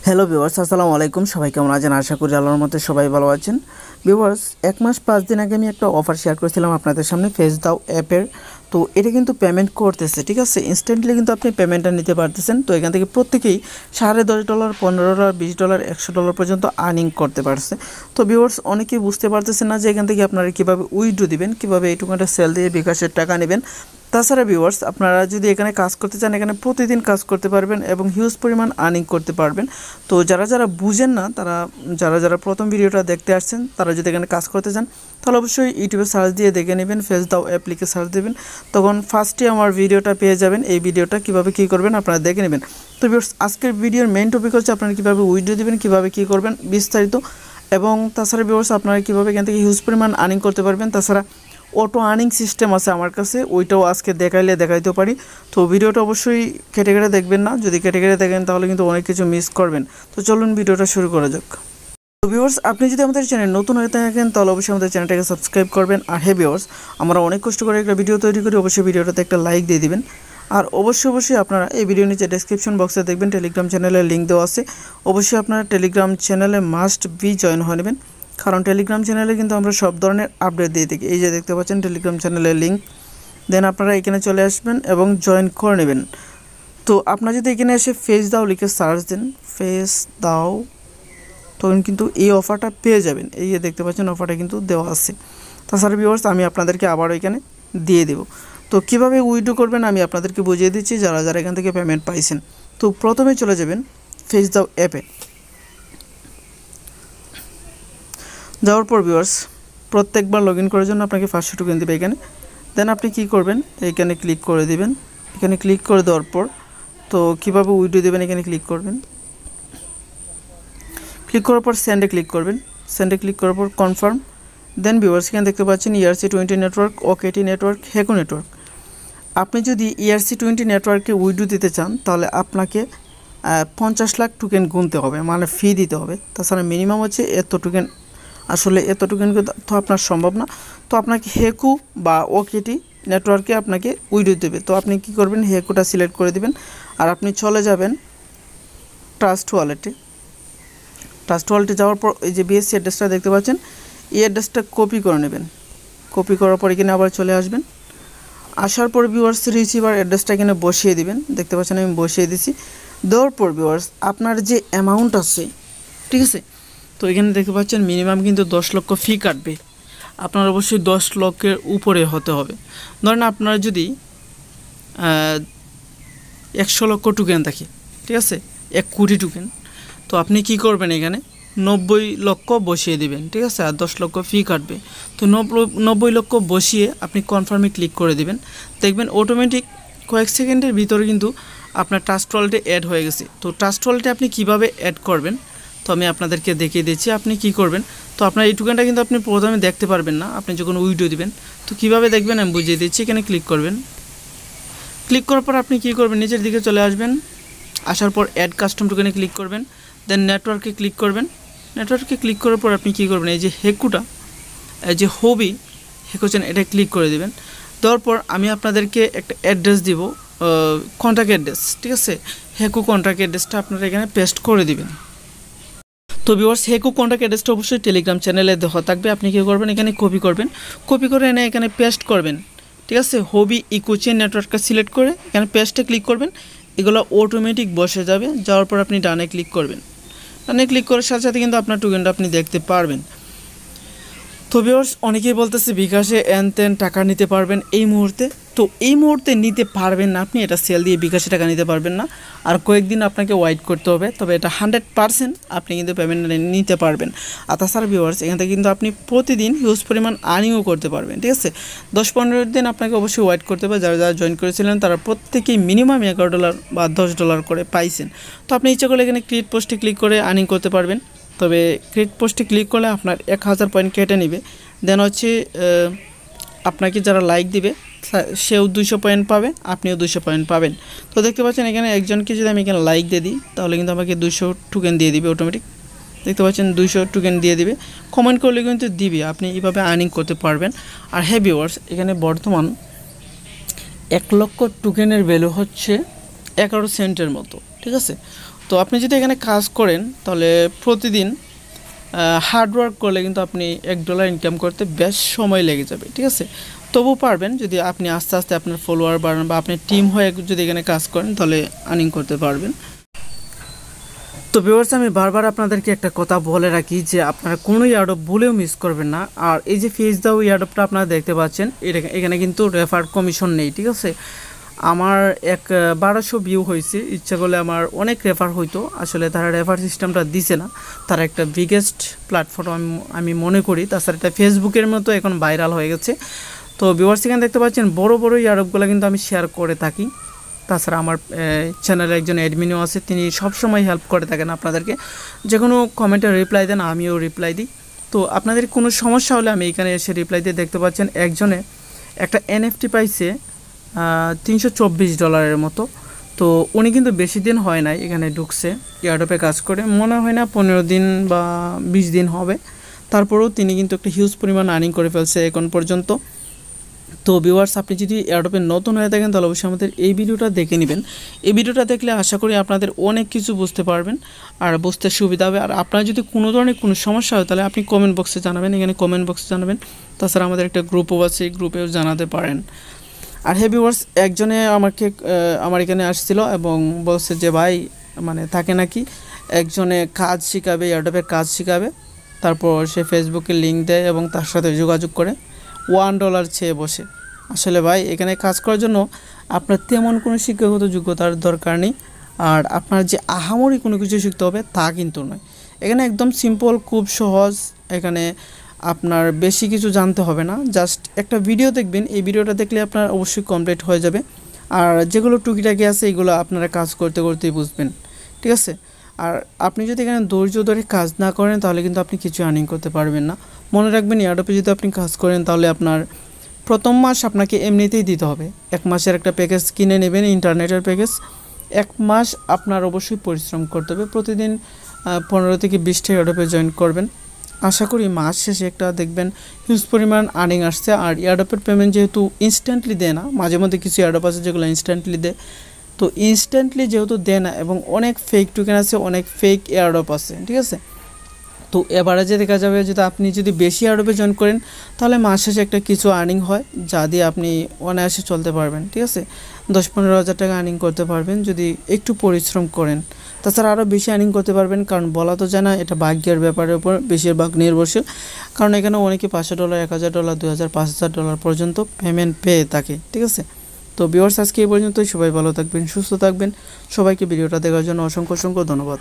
Hello viewers, আসসালামু আলাইকুম। সবাই কেমন আছেন? আশা করি আল্লাহর মতে সবাই ভালো আছেন। ভিউয়ার্স, 1 মাস 5 দিন আগে আমি একটা অফার শেয়ার করেছিলাম আপনাদের সামনে ফেসদাও অ্যাপের। তো এটা কিন্তু পেমেন্ট করতেছে, ঠিক আছে? ইনস্ট্যান্টলি কিন্তু আপনি পেমেন্টটা নিতে পারতেছেন। তো এখান থেকে প্রত্যেকেই $10.5, $15, $20, $100 পর্যন্ত আর্নিং করতে পারছে। তো ভিউয়ার্স, অনেকেই বুঝতে পারতেছেন না যে এখান থেকে আপনারা কীভাবে উইথড্র দিবেন, কীভাবে এই টুকানটা সেল দিয়ে বিকাশের টাকা নেবেন। তাছাড়া ভিউয়ার্স, আপনারা যদি এখানে কাজ করতে চান, এখানে প্রতিদিন কাজ করতে পারবেন এবং হিউজ পরিমাণ আর্নিং করতে পারবেন। তো যারা বুঝেন না, তারা যারা প্রথম ভিডিওটা দেখতে আসছেন, তারা যদি এখানে কাজ করতে চান, তাহলে অবশ্যই ইউটিউবে সার্চ দিয়ে দেখে নেবেন, ফেসদাও অ্যাপ লিখে সার্চ দেবেন, তখন ফার্স্টে আমার ভিডিওটা পেয়ে যাবেন। এই ভিডিওটা কীভাবে কী করবেন আপনারা দেখে নেবেন। তো ভিউয়ার্স, আজকের ভিডিওর মেইন টপিক হচ্ছে আপনারা কীভাবে উইথড্র দেবেন, কীভাবে কী করবেন বিস্তারিত, এবং তাছাড়া ভিউয়ার্স আপনারা কীভাবে এখান থেকে হিউজ পরিমাণ আর্নিং করতে পারবেন। তাছাড়া অটো আর্নিং সিস্টেম আছে আমার কাছে, ওইটাও আজকে দেখাইতে পারি। তো ভিডিওটা অবশ্যই কেটে দেখবেন না, যদি কেটে দেখেন তাহলে কিন্তু অনেক কিছু মিস করবেন। তো চলুন ভিডিওটা শুরু করা যাক। তো ভিউয়ার্স, আপনি যদি আমাদের চ্যানেল নতুন হয়ে থাকেন তাহলে অবশ্যই আমাদের চ্যানেলটাকে সাবস্ক্রাইব করবেন। আর হ্যাঁ ভিউয়ার্স, আমরা অনেক কষ্ট করে একটা ভিডিও তৈরি করি, অবশ্যই ভিডিওটাতে একটা লাইক দিয়ে দিবেন। আর অবশ্যই আপনারা এই ভিডিও নিচে ডেসক্রিপশন বক্সে দেখবেন টেলিগ্রাম চ্যানেলের লিঙ্ক দেওয়া আছে। অবশ্যই আপনারা টেলিগ্রাম চ্যানেলে মাস্ট বি জয়েন হয়ে নেবেন, কারণ টেলিগ্রাম চ্যানেলে কিন্তু আমরা সব ধরনের আপডেট দিয়ে থাকি। এই যে দেখতে পাচ্ছেন টেলিগ্রাম চ্যানেলের লিঙ্ক, দেন আপনারা এখানে চলে আসবেন এবং জয়েন করে নেবেন। তো আপনারা যদি এখানে এসে ফেসদাও লিখে সার্চ দেন, ফেসদাও, তখন কিন্তু এই অফারটা পেয়ে যাবেন। এই যে দেখতে পাচ্ছেন অফারটা কিন্তু দেওয়া আছে। তাছাড়া ভিউয়ার্স, আমি আপনাদেরকে আবারও এখানে দিয়ে দেব। তো কীভাবে উইথড্র করবেন আমি আপনাদেরকে বুঝিয়ে দিচ্ছি, যারা এখান থেকে পেমেন্ট পাইছেন। তো প্রথমে চলে যাবেন ফেসদাও অ্যাপে। যাওয়ার পর ভিউয়ার্স, প্রত্যেকবার লগ ইন করার জন্য আপনাকে 500 টোকেন দেবে এখানে। দেন আপনি কি করবেন, এখানে ক্লিক করে দিবেন। এখানে ক্লিক করে দেওয়ার পর তো কীভাবে উইথড্র দেবেন এখানে ক্লিক করবেন। ক্লিক করার পর সেন্ডে ক্লিক করবেন। সেন্ডে ক্লিক করার পর কনফার্ম। দেন ভিউয়ার্স, এখানে দেখতে পাচ্ছেন ERC20 নেটওয়ার্ক, ওকেটি নেটওয়ার্ক, হেকো নেটওয়ার্ক। আপনি যদি ERC20 নেটওয়ার্কে উইথড্র দিতে চান তাহলে আপনাকে 50 লাখ টোকেন গুনতে হবে, মানে ফি দিতে হবে। তাছাড়া মিনিমাম হচ্ছে এত টোকেন। আসলে এত টোকেন তো আপনার সম্ভব না। তো আপনাকে হেকু বা ওকেটি নেটওয়ার্কে আপনাকে উইথড্র দেবে। তো আপনি কি করবেন, হেকুটা সিলেক্ট করে দিবেন আর আপনি চলে যাবেন ট্রাস্ট ওয়ালেটে। ট্রাস্ট ওয়ালেটে যাওয়ার পর এই যে বিএসসি অ্যাড্রেসটা দেখতে পাচ্ছেন, এই অ্যাড্রেসটা কপি করে নেবেন। কপি করার পর এখানে আবার চলে আসবেন। আসার পর ভিউয়ার্স, রিসিভার অ্যাড্রেসটা এখানে বসিয়ে দিবেন। দেখতে পাচ্ছেন আমি বসিয়ে দিছি। দেওয়ার পর ভিউয়ার্স, আপনার যে অ্যামাউন্ট আছে, ঠিক আছে, তো এখানে দেখতে পাচ্ছেন মিনিমাম কিন্তু 10 লক্ষ ফি কাটবে। আপনার অবশ্যই 10 লক্ষের উপরে হতে হবে। ধরেন আপনার যদি 100 লক্ষ টোকেন থাকে, ঠিক আছে, 1 কোটি টোকেন, তো আপনি কি করবেন, এখানে 90 লক্ষ বসিয়ে দিবেন, ঠিক আছে, আর 10 লক্ষ ফি কাটবে। তো 90 লক্ষ বসিয়ে আপনি কনফার্মে ক্লিক করে দিবেন। দেখবেন অটোমেটিক কয়েক সেকেন্ডের ভিতরে কিন্তু আপনার ট্রাস্ট ওয়ালেটে অ্যাড হয়ে গেছে। তো ট্রাস্ট ওয়ালেটে আপনি কিভাবে অ্যাড করবেন তো আমি আপনাদেরকে দেখিয়ে দিচ্ছি। আপনি কি করবেন, তো আপনার এই টোকেনটা কিন্তু আপনি প্রথমে দেখতে পারবেন না, আপনি যখন উইথড্র দিবেন। তো কিভাবে দেখবেন আমি বুঝিয়ে দিচ্ছি। এখানে ক্লিক করবেন। ক্লিক করার পর আপনি কি করবেন, নিচের দিকে চলে আসবেন। আসার পর অ্যাড কাস্টম টোকেনে ক্লিক করবেন। দেন নেটওয়ার্কে ক্লিক করবেন। নেটওয়ার্কে ক্লিক করার পর আপনি কি করবেন, এই যে হেকুটা, এই যে হবি হেকুচেন, এটা ক্লিক করে দেবেন। দেওয়ার পর আমি আপনাদেরকে একটা অ্যাড্রেস দিব, কন্ট্যাক্ট অ্যাড্রেস, ঠিক আছে, হেকু কন্ট্যাক্ট অ্যাড্রেসটা আপনারা এখানে পেস্ট করে দিবেন। তো ভিউয়ার্স, হেকু কন্ট্যাক্ট অ্যাড্রেসটা অবশ্যই টেলিগ্রাম চ্যানেলে দেওয়া থাকবে। আপনি কী করবেন, এখানে কপি করবেন। কপি করে এনে এখানে পেস্ট করবেন, ঠিক আছে। হবি ইকোচেন নেটওয়ার্কটা সিলেক্ট করে এখানে পেস্টে ক্লিক করবেন। এগুলো অটোমেটিক বসে যাবে। যাওয়ার পর আপনি ডানে ক্লিক করবেন। ডানে ক্লিক করার সাথে সাথে কিন্তু আপনার টোকেনটা আপনি দেখতে পারবেন। তো ভিউয়ার্স, অনেকেই বলতেছে বিকাশে তেন টাকা নিতে পারবেন এই মুহূর্তে। তো এই মুহূর্তে নিতে পারবেন না, আপনি এটা সেল দিয়ে বিকাশে টাকা নিতে পারবেন না। আর কয়েকদিন আপনাকে ওয়েট করতে হবে, তবে এটা 100% আপনি কিন্তু পেমেন্ট নিতে পারবেন। আর তাছাড়া ভিউয়ার্স, এখান থেকে কিন্তু আপনি প্রতিদিন হিউজ পরিমাণ আর্নিংও করতে পারবেন, ঠিক আছে। 10-15 দিন আপনাকে অবশ্যই ওয়েট করতে হবে। যারা জয়েন করেছিলেন তারা প্রত্যেকেই মিনিমাম $11 বা $10 করে পাইছেন। তো আপনি ইচ্ছা করলে এখানে ক্রিয়েট পোস্টে ক্লিক করে আর্নিং করতে পারবেন। তবে ক্রিয়েট পোস্টে ক্লিক করলে আপনার 1000 পয়েন্ট কেটে নেবে। দেন হচ্ছে আপনাকে যারা লাইক দিবে সেও 200 পয়েন্ট পাবে, আপনিও 200 পয়েন্ট পাবেন। তো দেখতে পাচ্ছেন এখানে একজনকে যদি আমি এখানে লাইক দিয়ে দিই তাহলে কিন্তু আমাকে 200 টোকেন দিয়ে দিবে অটোমেটিক। দেখতে পাচ্ছেন 200 টোকেন দিয়ে দিবে। কমেন্ট করলে কিন্তু দিবে, আপনি এইভাবে আর্নিং করতে পারবেন। আর হ্যাঁ ভিউয়ার্স, এখানে বর্তমান 1 লক্ষ টোকেনের ভ্যালু হচ্ছে 11 সেন্টের মতো, ঠিক ঠিক আছে। তো আপনি যদি এখানে কাজ করেন তাহলে প্রতিদিন হার্ড ওয়ার্ক করলে কিন্তু আপনি $1 ইনকাম করতে বেশ সময় লেগে যাবে, ঠিক আছে। তবু পারবেন যদি আপনি আস্তে আস্তে আপনার ফলোয়ার বাড়ান বা আপনি টিম হয়ে যদি এখানে কাজ করেন তাহলে আর্নিং করতে পারবেন। তো ভিউয়ার্স, আমি বারবার আপনাদেরকে একটা কথা বলে রাখি যে আপনারা কোনো এয়ারড্রপ ভুলেও মিস করবেন না। আর এই যে ফেসদাও এয়ারড্রপটা আপনারা দেখতে পাচ্ছেন, এখানে কিন্তু রেফার কমিশন নেই, ঠিক আছে। আমার 1200 ভিউ হয়েছে, ইচ্ছা করলে আমার অনেক রেফার হইতো, আসলে তারা রেফার সিস্টেমটা দিছে না। তারা একটা বিগেস্ট প্ল্যাটফর্ম আমি মনে করি, তাছাড়া এটা ফেসবুকের মতো এখন ভাইরাল হয়ে গেছে। তো ভিউয়ার্স, এখানে দেখতে পাচ্ছেন বড় বড় এয়ারড্রপগুলো কিন্তু আমি শেয়ার করে থাকি। তাছাড়া আমার চ্যানেলে একজন অ্যাডমিনও আছে, তিনি সবসময় হেল্প করে থাকেন আপনাদেরকে, যে কোনো কমেন্টে রিপ্লাই দেন, আমিও রিপ্লাই দিই। তো আপনাদের কোনো সমস্যা হলে আমি এখানে এসে রিপ্লাই দিয়ে দেখতে পাচ্ছেন একজনে একটা NFT পাইছে $324 মতো। তো উনি কিন্তু বেশি দিন হয় নাই এখানে ঢুকছে, এয়ারড্রপে কাজ করে, মনে হয় না 15 দিন বা 20 দিন হবে। তারপরেও তিনি কিন্তু একটা হিউজ পরিমাণ আর্নিং করে ফেলছে এখন পর্যন্ত। তো ভিউয়ার্স, আপনি যদি এয়ারড্রপে নতুন হয়ে থাকেন তাহলে অবশ্যই আমাদের এই ভিডিওটা দেখে নেবেন। এই ভিডিওটা দেখলে আশা করি আপনাদের অনেক কিছু বুঝতে পারবেন আর বুঝতে সুবিধা হবে। আর আপনার যদি কোনো ধরনের কোনো সমস্যা হয় তাহলে আপনি কমেন্ট বক্সে জানাবেন, এখানে কমেন্ট বক্সে জানাবেন। তাছাড়া আমাদের একটা গ্রুপও আছে, এই গ্রুপেও জানাতে পারেন। আর হ্যাঁ ভিউয়ার্স, একজনে আমার এখানে আসছিল এবং বলছে যে ভাই, মানে তাকে নাকি একজনে কাজ শিখাবে, এয়ারড্রপের কাজ শিখাবে, তারপর সে ফেসবুকে লিঙ্ক দেয় এবং তার সাথে যোগাযোগ করে $1 চেয়ে বসে। আসলে ভাই, এখানে কাজ করার জন্য আপনার তেমন কোনো শিক্ষাগত যোগ্যতার দরকার নেই, আর আপনার যে আহামরি কোনো কিছু শিখতে হবে তা কিন্তু নয়। এখানে একদম সিম্পল, খুব সহজ। এখানে আপনার বেশি কিছু জানতে হবে না, জাস্ট একটা ভিডিও দেখবেন, এই ভিডিওটা দেখলে আপনার অবশ্যই কমপ্লিট হয়ে যাবে। আর যেগুলো টুকিটাকি আছে এগুলো আপনারা কাজ করতে করতেই বুঝবেন, ঠিক আছে। আর আপনি যদি এখানে ধৈর্য ধরে কাজ না করেন তাহলে কিন্তু আপনি কিছু আর্নিং করতে পারবেন না। মনে রাখবেন, এয়ারড্রপে যদি আপনি কাজ করেন তাহলে আপনার প্রথম মাস আপনাকে এমনিতেই দিতে হবে। 1 মাসের একটা প্যাকেজ কিনে নেবেন, ইন্টারনেটের প্যাকেজ। 1 মাস আপনার অবশ্যই পরিশ্রম করতে হবে, প্রতিদিন 15 থেকে 20টা এয়ারড্রপে জয়েন করবেন। আশা করি মাস শেষে একটা দেখবেন হিউজ পরিমাণ আর্নিং আসছে। আর এয়ারড্রপের পেমেন্ট যেহেতু ইনস্ট্যান্টলি দেয় না, মাঝে মধ্যে কিছু এয়ারড্রপ আছে যেগুলো ইনস্ট্যান্টলি দেয়, তো ইনস্ট্যান্টলি যেহেতু দেয় না এবং অনেক ফেক টোকেন আছে, অনেক ফেক এয়ারড্রপ আছে, ঠিক আছে। তো এভারেজে দেখা যাবে যদি আপনি যদি বেশি এয়ারড্রপে জয়েন করেন তাহলে মাস শেষে একটা কিছু আর্নিং হয়, যা দিয়ে আপনি অনায়াসে চলতে পারবেন, ঠিক আছে। 10-15 হাজার টাকা আর্নিং করতে পারবেন যদি একটু পরিশ্রম করেন। তাছাড়া আরও বেশি আর্নিং করতে পারবেন, কারণ বলা তো যায় না, এটা ভাগ্যের ব্যাপারের উপর বেশিরভাগ নির্ভরশীল। কারণ এখানে অনেকে $500, $1000, $2000, $5000 পর্যন্ত পেমেন্ট পেয়ে থাকে, ঠিক আছে। তো ভিউয়ার্স, আজকে এই পর্যন্তই। সবাই ভালো থাকবেন, সুস্থ থাকবেন। সবাইকে ভিডিওটা দেখার জন্য অসংখ্য ধন্যবাদ।